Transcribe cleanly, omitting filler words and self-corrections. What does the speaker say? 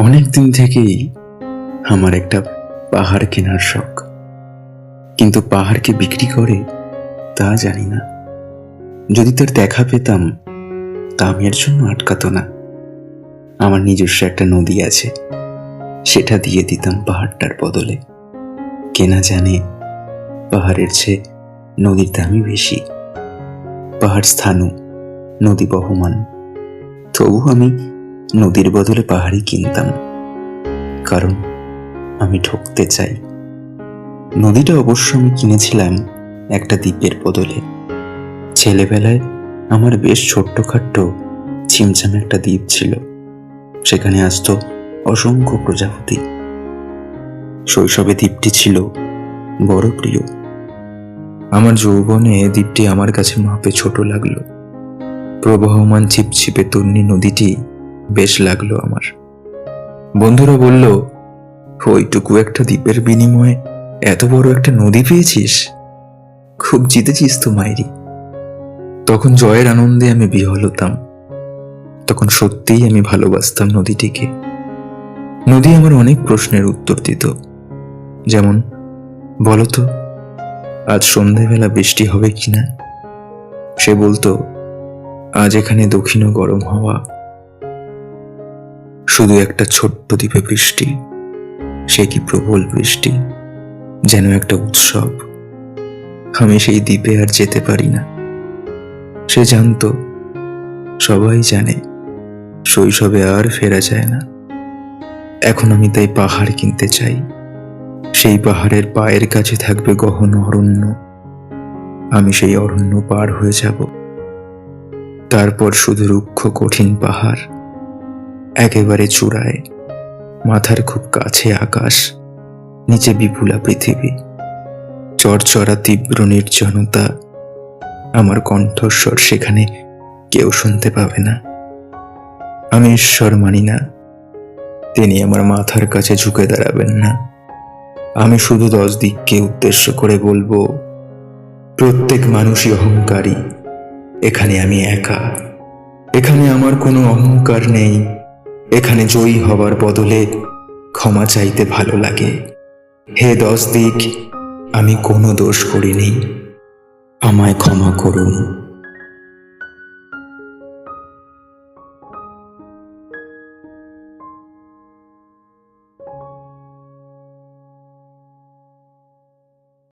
অনেক দিন থেকেই আমার একটা পাহাড় কেনার শখ, কিন্তু পাহাড়কে বিক্রি করে তা জানি না। যদি তার দেখা পেতাম তা আমি এর জন্য আটকাতো না। আমার নিজস্ব একটা নদী আছে, সেটা দিয়ে দিতাম পাহাড়টার বদলে। কেনা জানে পাহাড়ের চেয়ে নদীর দামই বেশি। পাহাড় স্থানু, নদী বহমান, তবু আমি নদীর বদলে পাহাড়ই কিনতাম, কারণ আমি ঠকতে চাই। নদীটা অবশ্য আমি কিনেছিলাম একটা দ্বীপের বদলে। ছেলেবেলায় আমার বেশ ছোট্টখাট্ট ছিমছাম একটা দ্বীপ ছিল, সেখানে আসতো অসংখ্য প্রজাপতি। শৈশবে দ্বীপটি ছিল বড় প্রিয়। আমার যৌবনে দ্বীপটি আমার কাছে মাপে ছোট লাগলো। প্রবহমান ছিপছিপে তন্নি নদীটি বেশ লাগলো আমার। বন্ধুরা বলল, ওইটুকু একটা দ্বীপের বিনিময়ে এত বড় একটা নদী পেয়েছিস, খুব জিতেছিস তো মাইরি। তখন জয়ের আনন্দে আমি বিহ্বল হতাম। তখন সত্যিই আমি ভালোবাসতাম নদীটিকে। নদী আমার অনেক প্রশ্নের উত্তর দিত, যেমন, বলতো আজ সন্ধেবেলা বৃষ্টি হবে কিনা। সে বলতো, আজ এখানে দক্ষিণ গরম হাওয়া। শুধু একটা ছোট্ট দ্বীপে বৃষ্টি, সে কি প্রবল বৃষ্টি, যেন একটা উৎসব। আমি সেই দ্বীপে আর যেতে পারি না। সে জানতো, সবাই জানে, শৈশবে আর ফেরা যায় না। এখন আমি তাই পাহাড় কিনতে চাই। সেই পাহাড়ের পায়ের কাছে থাকবে গহন অরণ্য। আমি সেই অরণ্য পার হয়ে যাব। তারপর শুধু রুক্ষ কঠিন পাহাড়, একেবারে চূড়ায়, মাথার খুব কাছে আকাশ, নিচে বিপুলা পৃথিবী, চরচরা তীব্র নির্জনতা। আমার কণ্ঠস্বর সেখানে কেউ শুনতে পাবে না। আমি ঈশ্বর মানি না, তিনি আমার মাথার কাছে ঝুঁকে দাঁড়াবেন না। আমি শুধু 10 দিককে উদ্দেশ্য করে বলবো, প্রত্যেক মানুষই অহংকারী, এখানে আমি একা। এখানে আমার কোনো অহংকার নেই। এখানে জয়ী হবার বদলে ক্ষমা চাইতে ভালো লাগে। হে 10 দিক, আমি কোনো দোষ করিনি, আমায় ক্ষমা করুন।